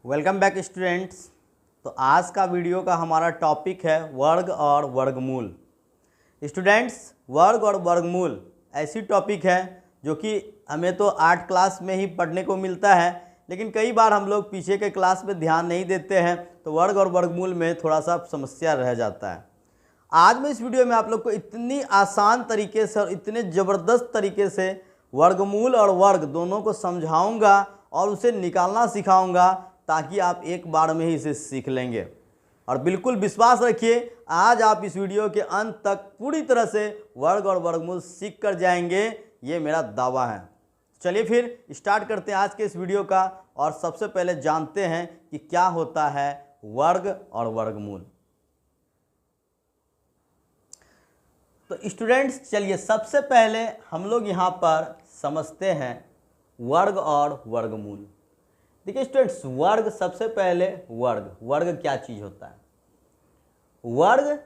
Welcome back students. तो आज का वीडियो का हमारा टॉपिक है वर्ग और वर्गमूल। स्टूडेंट्स, वर्ग और वर्गमूल ऐसी टॉपिक है जो कि हमें तो 8 क्लास में ही पढ़ने को मिलता है, लेकिन कई बार हम लोग पीछे के क्लास में ध्यान नहीं देते हैं, तो वर्ग और वर्गमूल में थोड़ा सा समस्या रह जाता है। आज मैं इस वीडियो में आप लोग को इतनी आसान तरीके से और इतने ज़बरदस्त तरीके से वर्गमूल और वर्ग दोनों को समझाऊंगा और उसे निकालना सिखाऊंगा ताकि आप एक बार में ही इसे सीख लेंगे। और बिल्कुल विश्वास रखिए, आज आप इस वीडियो के अंत तक पूरी तरह से वर्ग और वर्गमूल सीख कर जाएंगे, ये मेरा दावा है। चलिए फिर स्टार्ट करते हैं आज के इस वीडियो का। और सबसे पहले जानते हैं कि क्या होता है वर्ग और वर्गमूल। तो स्टूडेंट्स, चलिए सबसे पहले हम लोग यहाँ पर समझते हैं वर्ग और वर्गमूल। देखिए स्टूडेंट्स, वर्ग सबसे पहले वर्ग क्या चीज़ होता है। वर्ग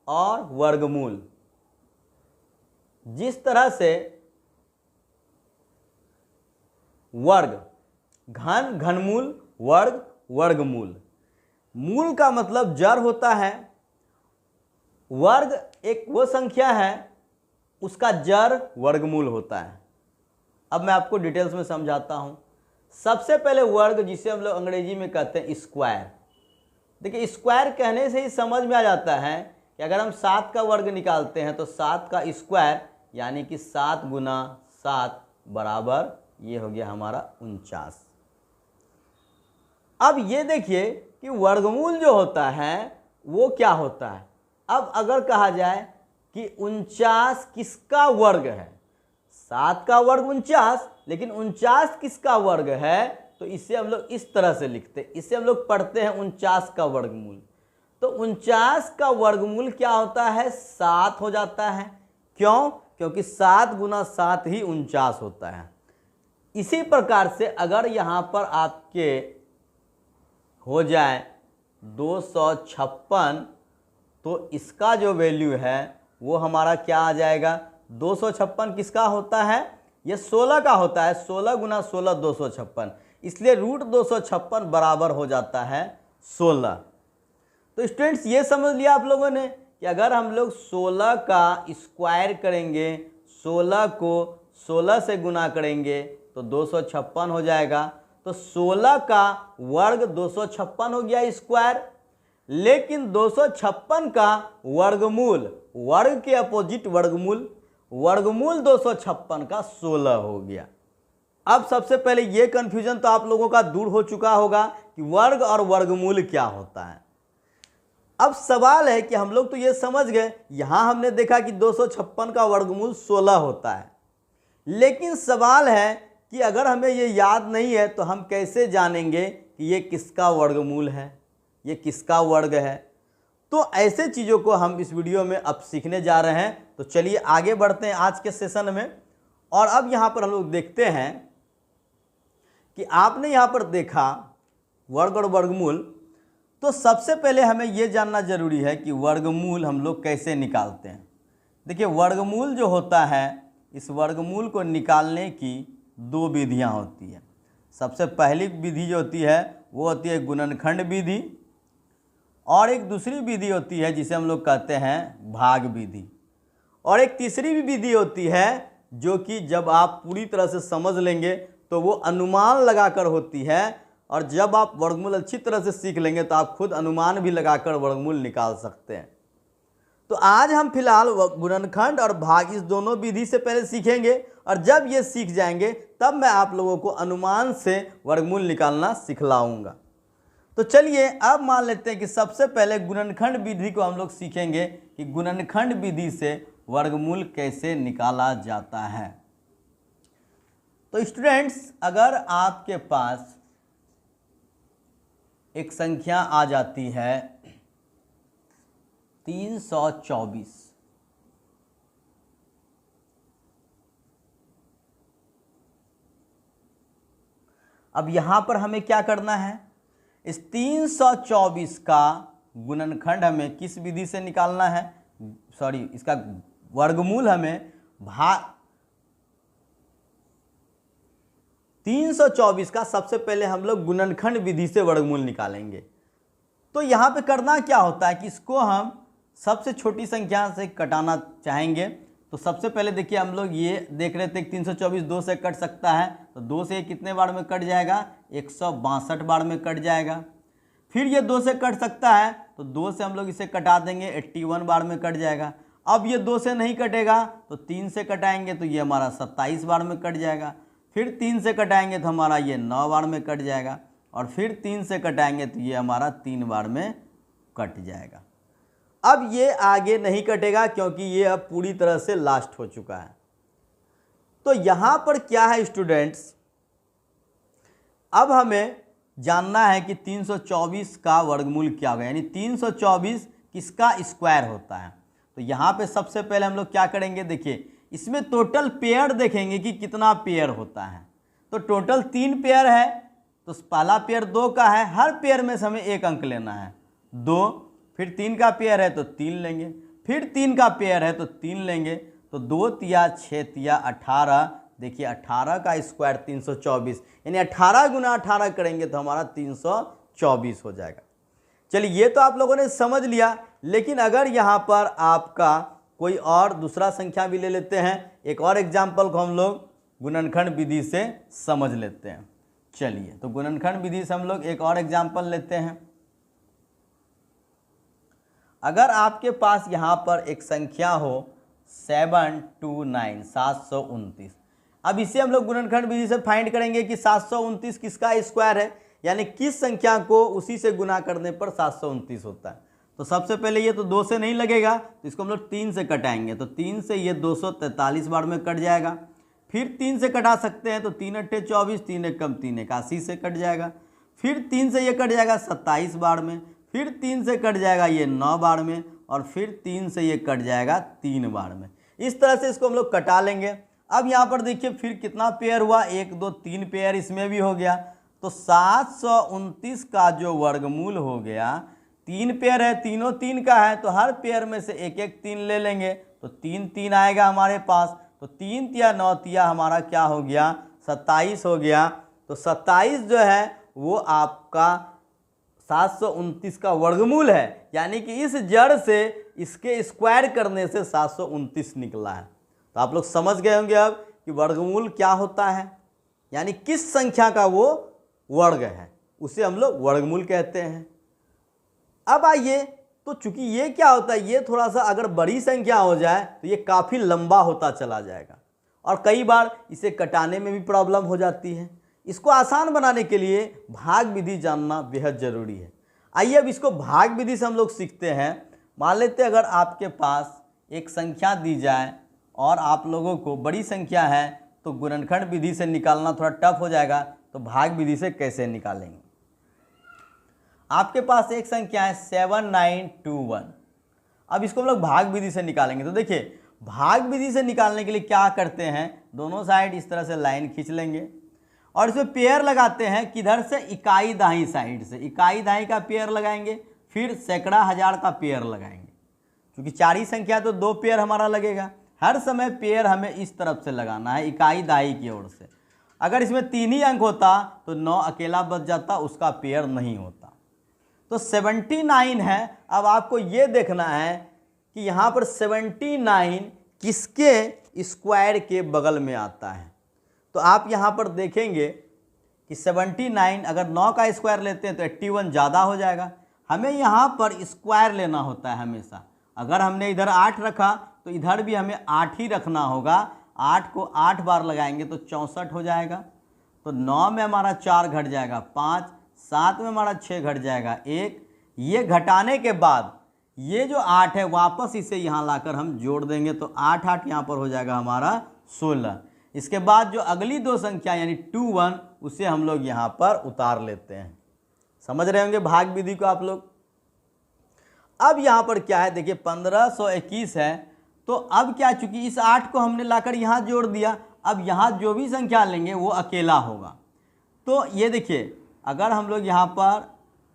और वर्गमूल, जिस तरह से वर्ग घन घनमूल, वर्ग वर्गमूल। मूल का मतलब जड़ होता है। वर्ग एक वो संख्या है, उसका जड़ वर्गमूल होता है। अब मैं आपको डिटेल्स में समझाता हूं। सबसे पहले वर्ग, जिसे हम लोग अंग्रेजी में कहते हैं स्क्वायर। देखिए स्क्वायर कहने से ही समझ में आ जाता है कि अगर हम 7 का वर्ग निकालते हैं तो 7 का स्क्वायर यानी कि 7 गुना 7 बराबर, ये हो गया हमारा 49। अब ये देखिए कि वर्गमूल जो होता है वो क्या होता है। अब अगर कहा जाए कि 49 किसका वर्ग है, 7 का वर्ग 49, लेकिन 49 किसका वर्ग है, तो इसे हम लोग इस तरह से लिखते हैं। इसे हम लोग पढ़ते हैं 49 का वर्गमूल। तो 49 का वर्गमूल क्या होता है, 7 हो जाता है। क्यों? क्योंकि 7 गुना 7 ही 49 होता है। इसी प्रकार से अगर यहाँ पर आपके हो जाए 256, तो इसका जो वैल्यू है वो हमारा क्या आ जाएगा, 256 किसका होता है, ये 16 का होता है। 16 गुना 16 256, इसलिए रूट 256 बराबर हो जाता है 16। तो स्टूडेंट्स, ये समझ लिया आप लोगों ने कि अगर हम लोग 16 का स्क्वायर करेंगे, 16 को 16 से गुना करेंगे तो 256 हो जाएगा। तो 16 का वर्ग 256 हो गया स्क्वायर। लेकिन 256 का वर्गमूल, वर्ग के अपोजिट वर्गमूल, वर्गमूल 256 का 16 हो गया। अब सबसे पहले ये कंफ्यूजन तो आप लोगों का दूर हो चुका होगा कि वर्ग और वर्गमूल क्या होता है। अब सवाल है कि हम लोग तो ये समझ गए, यहां हमने देखा कि 256 का वर्गमूल 16 होता है, लेकिन सवाल है कि अगर हमें ये याद नहीं है तो हम कैसे जानेंगे कि ये किसका वर्गमूल है, ये किसका वर्ग है। तो ऐसे चीज़ों को हम इस वीडियो में अब सीखने जा रहे हैं। तो चलिए आगे बढ़ते हैं आज के सेशन में। और अब यहाँ पर हम लोग देखते हैं कि आपने यहाँ पर देखा वर्ग और वर्गमूल। तो सबसे पहले हमें ये जानना जरूरी है कि वर्गमूल हम लोग कैसे निकालते हैं। देखिए वर्गमूल जो होता है, इस वर्गमूल को निकालने की 2 विधियाँ होती हैं। सबसे पहली विधि जो होती है वो होती है गुणनखंड विधि, और एक दूसरी विधि होती है जिसे हम लोग कहते हैं भाग विधि, और एक तीसरी भी विधि होती है जो कि जब आप पूरी तरह से समझ लेंगे तो वो अनुमान लगाकर होती है। और जब आप वर्गमूल अच्छी तरह से सीख लेंगे तो आप खुद अनुमान भी लगाकर वर्गमूल निकाल सकते हैं। तो आज हम फिलहाल गुणनखंड और भाग, इस दोनों विधि से पहले सीखेंगे, और जब ये सीख जाएंगे तब मैं आप लोगों को अनुमान से वर्गमूल निकालना सिखलाऊंगा। तो चलिए अब मान लेते हैं कि सबसे पहले गुणनखंड विधि को हम लोग सीखेंगे कि गुणनखंड विधि से वर्गमूल कैसे निकाला जाता है। तो स्टूडेंट्स, अगर आपके पास एक संख्या आ जाती है 324, अब यहां पर हमें क्या करना है, इस 324 का गुणनखंड हमें किस विधि से निकालना है, इसका वर्गमूल हमें 324 का सबसे पहले हम लोग गुणनखंड विधि से वर्गमूल निकालेंगे। तो यहाँ पे करना क्या होता है कि इसको हम सबसे छोटी संख्या से कटाना चाहेंगे। तो सबसे पहले देखिए हम लोग ये देख रहे थे कि 324 2 से कट सकता है, तो 2 से कितने बार में कट जाएगा, 162 बार में कट जाएगा। फिर ये 2 से कट सकता है, तो 2 से हम लोग इसे कटा देंगे, 81 बार में कट जाएगा। अब ये 2 से नहीं कटेगा तो 3 से कटाएंगे तो ये हमारा 27 बार में कट जाएगा। फिर 3 से कटाएंगे तो हमारा ये 9 बार में कट जाएगा, और फिर 3 से कटाएंगे तो ये हमारा 3 बार में कट जाएगा। अब ये आगे नहीं कटेगा क्योंकि ये अब पूरी तरह से लास्ट हो चुका है। तो यहाँ पर क्या है स्टूडेंट्स, अब हमें जानना है कि 324 का वर्गमूल क्या होगा, यानी 324 किसका स्क्वायर होता है। तो यहाँ पे सबसे पहले हम लोग क्या करेंगे, देखिए इसमें टोटल पेयर देखेंगे कि कितना पेयर होता है। तो टोटल 3 पेयर है, तो पहला पेयर 2 का है, हर पेयर में से हमें 1 अंक लेना है 2। फिर 3 का पेयर है तो 3 लेंगे, फिर 3 का पेयर है तो 3 लेंगे। तो 2 तिया 6 तिया 18, देखिए 18 का स्क्वायर 324, यानी 18 गुना 18 करेंगे तो हमारा 324 हो जाएगा। चलिए ये तो आप लोगों ने समझ लिया, लेकिन अगर यहाँ पर आपका कोई और दूसरा संख्या भी ले लेते हैं, एक और एग्जाम्पल को हम लोग गुणनखंड विधि से समझ लेते हैं। चलिए तो गुणनखंड विधि से हम लोग एक और एग्जाम्पल लेते हैं। अगर आपके पास यहाँ पर एक संख्या हो 729 729, अब इसे हम लोग गुणनखंड विधि से फाइंड करेंगे कि 729 किसका स्क्वायर है, यानी किस संख्या को उसी से गुना करने पर 729 होता है। तो सबसे पहले ये तो 2 से नहीं लगेगा, तो इसको हम लोग 3 से कटाएंगे, तो 3 से ये 243 बार में कट जाएगा। फिर 3 से कटा सकते हैं, तो 3 अट्ठे 24, 3 एक कम 3 81 से कट जाएगा। फिर 3 से ये कट जाएगा 27 बार में, फिर 3 से कट जाएगा ये 9 बार में, और फिर 3 से ये कट जाएगा 3 बार में। इस तरह से इसको हम लोग कटा लेंगे। अब यहाँ पर देखिए फिर कितना पेयर हुआ, 1 2 3 पेयर इसमें भी हो गया। तो 729 का जो वर्गमूल हो गया, 3 पेयर है, तीनों 3 का है, तो हर पेयर में से एक एक 3 ले लेंगे, तो 3 3 आएगा हमारे पास। तो 3 तिया 9 तिया हमारा क्या हो गया, 27 हो गया। तो 27 जो है वो आपका 729 का वर्गमूल है, यानी कि इस जड़ से इसके स्क्वायर करने से 729 निकला है। तो आप लोग समझ गए होंगे अब कि वर्गमूल क्या होता है, यानी किस संख्या का वो वर्ग है, उसे हम लोग वर्गमूल कहते हैं। अब आइए, तो चूंकि ये क्या होता है, ये थोड़ा सा अगर बड़ी संख्या हो जाए तो ये काफ़ी लंबा होता चला जाएगा, और कई बार इसे कटाने में भी प्रॉब्लम हो जाती है। इसको आसान बनाने के लिए भाग विधि जानना बेहद ज़रूरी है। आइए अब इसको भाग विधि से हम लोग सीखते हैं। मान लेते हैं अगर आपके पास एक संख्या दी जाए और आप लोगों को बड़ी संख्या है, तो गुणनखंड विधि से निकालना थोड़ा टफ हो जाएगा, तो भाग विधि से कैसे निकालेंगे। आपके पास एक संख्या है 7921, अब इसको हम लोग भाग विधि से निकालेंगे। तो देखिए भाग विधि से निकालने के लिए क्या करते हैं, दोनों साइड इस तरह से लाइन खींच लेंगे और इसमें पेयर लगाते हैं, किधर से, इकाई दाई साइड से। इकाई दाई का पेयर लगाएंगे, फिर सैकड़ा हजार का पेयर लगाएंगे। क्योंकि 4 ही संख्या तो 2 पेयर हमारा लगेगा। हर समय पेयर हमें इस तरफ से लगाना है, इकाई दाई की ओर से। अगर इसमें 3 ही अंक होता तो 9 अकेला बच जाता, उसका पेयर नहीं होता। तो 79 है। अब आपको ये देखना है कि यहाँ पर 79 किसके स्क्वायर के बगल में आता है। तो आप यहाँ पर देखेंगे कि 79 अगर 9 का स्क्वायर लेते हैं तो 81 ज़्यादा हो जाएगा। हमें यहाँ पर स्क्वायर लेना होता है हमेशा। अगर हमने इधर 8 रखा तो इधर भी हमें 8 ही रखना होगा। 8 को 8 बार लगाएंगे तो 64 हो जाएगा। तो 9 में हमारा 4 घट जाएगा 5, 7 में हमारा 6 घट जाएगा 1। ये घटाने के बाद ये जो 8 है वापस इसे यहाँ लाकर हम जोड़ देंगे, तो 8 8 यहाँ पर हो जाएगा हमारा 16। इसके बाद जो अगली 2 संख्या यानी 21 उसे हम लोग यहाँ पर उतार लेते हैं। समझ रहे होंगे भाग विधि को आप लोग। अब यहाँ पर क्या है, देखिए 1521 है। तो अब क्या, चूंकि इस 8 को हमने लाकर यहाँ जोड़ दिया, अब यहाँ जो भी संख्या लेंगे वो अकेला होगा। तो ये देखिए अगर हम लोग यहाँ पर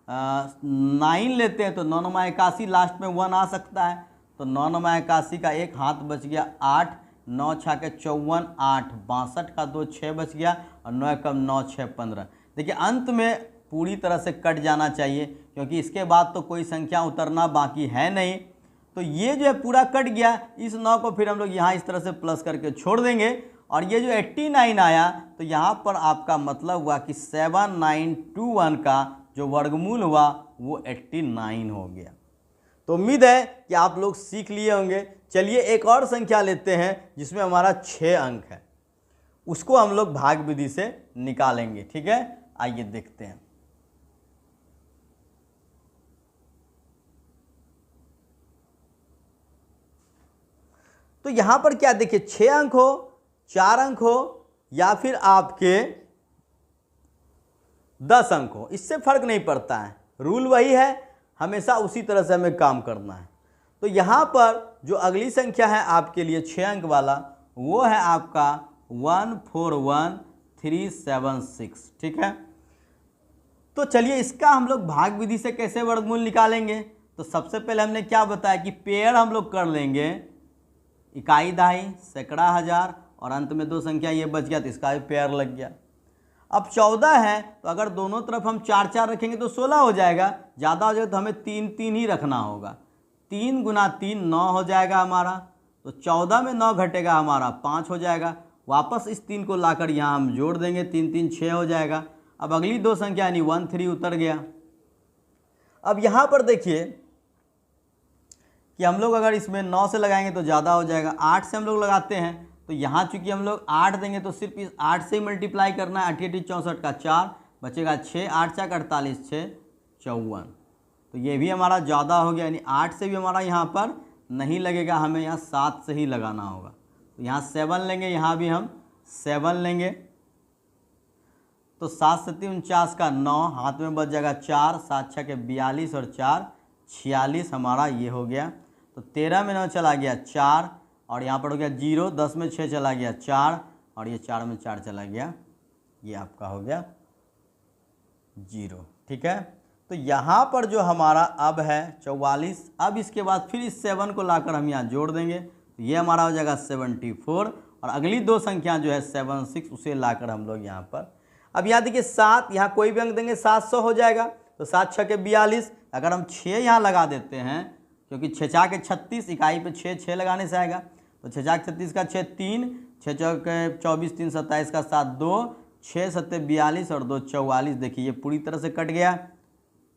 9 लेते हैं तो 9 9 81, लास्ट में 1 आ सकता है। तो 9 9 81 का एक हाथ बच गया 8, 9 छाके 54, 8 62 का 2 6 बच गया और 9 कम 9 6 15। देखिए अंत में पूरी तरह से कट जाना चाहिए क्योंकि इसके बाद तो कोई संख्या उतरना बाकी है नहीं। तो ये जो है पूरा कट गया। इस 9 को फिर हम लोग यहाँ इस तरह से प्लस करके छोड़ देंगे और ये जो 89 आया तो यहाँ पर आपका मतलब हुआ कि 7921 का जो वर्गमूल हुआ वो 89 हो गया। तो उम्मीद है कि आप लोग सीख लिए होंगे। चलिए एक और संख्या लेते हैं जिसमें हमारा 6 अंक है, उसको हम लोग भाग विधि से निकालेंगे। ठीक है, आइए देखते हैं। तो यहां पर क्या देखिए 6 अंक हो, 4 अंक हो या फिर आपके 10 अंक हो, इससे फर्क नहीं पड़ता है, रूल वही है, हमेशा उसी तरह से हमें काम करना है। तो यहाँ पर जो अगली संख्या है आपके लिए 6 अंक वाला वो है आपका 141376। ठीक है, तो चलिए इसका हम लोग भाग विधि से कैसे वर्गमूल निकालेंगे। तो सबसे पहले हमने क्या बताया कि पेड़ हम लोग कर लेंगे, इकाई दहाई सैकड़ा हजार और अंत में 2 संख्या ये बच गया तो इसका भी पेयर लग गया। अब 14 है तो अगर दोनों तरफ हम 4 4 रखेंगे तो 16 हो जाएगा, ज़्यादा हो जाएगा तो हमें 3 3 ही रखना होगा। 3 गुना 3 9 हो जाएगा हमारा, तो 14 में 9 घटेगा हमारा 5 हो जाएगा। वापस इस 3 को लाकर यहाँ हम जोड़ देंगे, 3 3 6 हो जाएगा। अब अगली 2 संख्या यानी 1 3 उतर गया। अब यहाँ पर देखिए कि हम लोग अगर इसमें 9 से लगाएंगे तो ज़्यादा हो जाएगा, 8 से हम लोग लगाते हैं तो यहाँ चूंकि हम लोग 8 देंगे तो सिर्फ इस 8 से ही मल्टीप्लाई करना है। 8 8 64 का 4 बचेगा 6, 8 4 48 6 54, तो ये भी हमारा ज़्यादा हो गया, यानी 8 से भी हमारा यहाँ पर नहीं लगेगा, हमें यहाँ 7 से ही लगाना होगा। तो यहाँ 7 लेंगे, यहाँ भी हम 7 लेंगे, तो 7 7 49 का 9 हाथ में बच जाएगा 4, 7 6 के 42 और 4 46 हमारा ये हो गया। तो 13 में 9 चला गया 4 और यहाँ पर हो गया 0, 10 में 6 चला गया 4 और ये 4 में 4 चला गया, ये आपका हो गया 0। ठीक है, तो यहाँ पर जो हमारा अब है 44। अब इसके बाद फिर इस 7 को लाकर हम यहाँ जोड़ देंगे तो ये हमारा हो जाएगा 74 और अगली 2 संख्या जो है 76 उसे लाकर हम लोग यहाँ पर, अब यहाँ देखिए 7, यहाँ कोई भी अंक देंगे 700 हो जाएगा। तो 7 6 के 42, अगर हम 6 यहाँ लगा देते हैं क्योंकि 6 4 के 36, इकाई पे 6 6 लगाने से आएगा, तो 6 4 के 36 का 6 3, 6 4 के 24 3 27 का 7 2, 6 7 42 और 2 44। देखिए ये पूरी तरह से कट गया,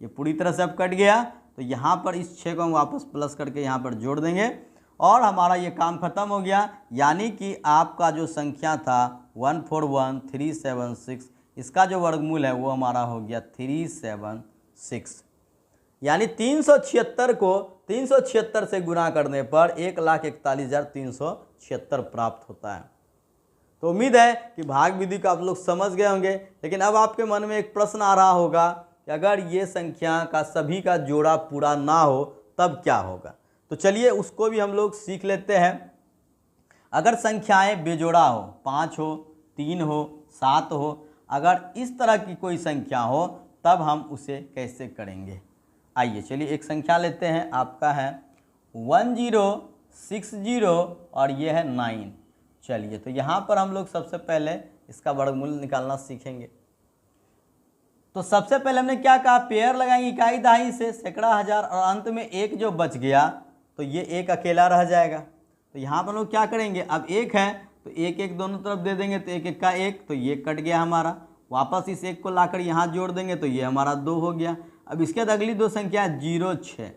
ये पूरी तरह से अब कट गया। तो यहाँ पर इस 6 को हम वापस प्लस करके यहाँ पर जोड़ देंगे और हमारा ये काम खत्म हो गया। यानी कि आपका जो संख्या था 141376, इसका जो वर्गमूल है वो हमारा हो गया 376। यानी 376 को 376 से गुना करने पर 1,41,376 प्राप्त होता है। तो उम्मीद है कि भाग विधि को आप लोग समझ गए होंगे। लेकिन अब आपके मन में एक प्रश्न आ रहा होगा कि अगर ये संख्या का सभी का जोड़ा पूरा ना हो तब क्या होगा। तो चलिए उसको भी हम लोग सीख लेते हैं। अगर संख्याएं बेजोड़ा हो, 5 हो, 3 हो, 7 हो, अगर इस तरह की कोई संख्या हो तब हम उसे कैसे करेंगे। आइए चलिए एक संख्या लेते हैं, आपका है 1060 और ये है 9। चलिए तो यहाँ पर हम लोग सबसे पहले इसका वर्गमूल निकालना सीखेंगे। तो सबसे पहले हमने क्या कहा, पेयर लगाएंगे इकाई दहाई से सैकड़ा हजार और अंत में 1 जो बच गया तो ये 1 अकेला रह जाएगा। तो यहाँ पर हम लोग क्या करेंगे, अब 1 है तो 1 1 दोनों तरफ दे देंगे तो 1 1 का 1, तो ये कट गया हमारा। वापस इस 1 को लाकर यहाँ जोड़ देंगे तो ये हमारा 2 हो गया। अब इसके बाद अगली 2 संख्या 0 6,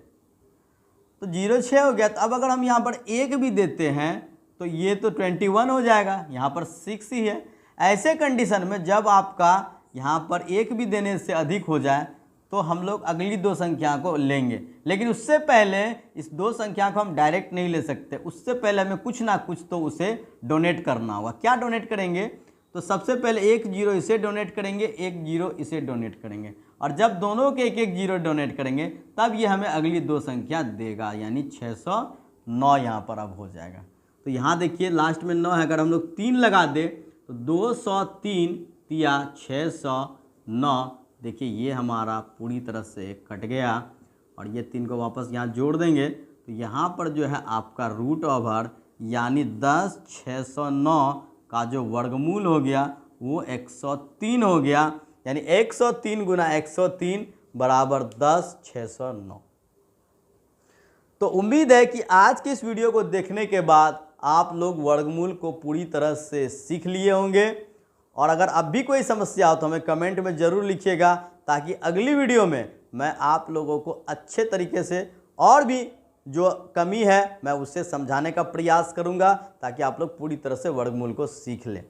तो 0 6 हो गया। तो अब अगर हम यहाँ पर 1 भी देते हैं तो ये तो 21 हो जाएगा, यहाँ पर 6 ही है। ऐसे कंडीशन में जब आपका यहाँ पर 1 भी देने से अधिक हो जाए तो हम लोग अगली 2 संख्या को लेंगे। लेकिन उससे पहले इस 2 संख्या को हम डायरेक्ट नहीं ले सकते, उससे पहले हमें कुछ ना कुछ तो उसे डोनेट करना होगा। क्या डोनेट करेंगे, तो सबसे पहले 1 0 इसे डोनेट करेंगे, 1 0 इसे डोनेट करेंगे और जब दोनों के 1 1 0 डोनेट करेंगे तब ये हमें अगली 2 संख्या देगा, यानी 609 यहाँ पर अब हो जाएगा। तो यहाँ देखिए लास्ट में 9 है, अगर हम लोग 3 लगा दे तो 203 तिया 609। देखिए ये हमारा पूरी तरह से कट गया और ये 3 को वापस यहाँ जोड़ देंगे तो यहाँ पर जो है आपका रूट ओवर यानी 10 609 का जो वर्गमूल हो गया वो 103 हो गया, यानी 103 गुना 103 बराबर 10 609। तो उम्मीद है कि आज की इस वीडियो को देखने के बाद आप लोग वर्गमूल को पूरी तरह से सीख लिए होंगे। और अगर अब भी कोई समस्या हो तो हमें कमेंट में ज़रूर लिखिएगा, ताकि अगली वीडियो में मैं आप लोगों को अच्छे तरीके से और भी जो कमी है मैं उसे समझाने का प्रयास करूंगा, ताकि आप लोग पूरी तरह से वर्गमूल को सीख लें।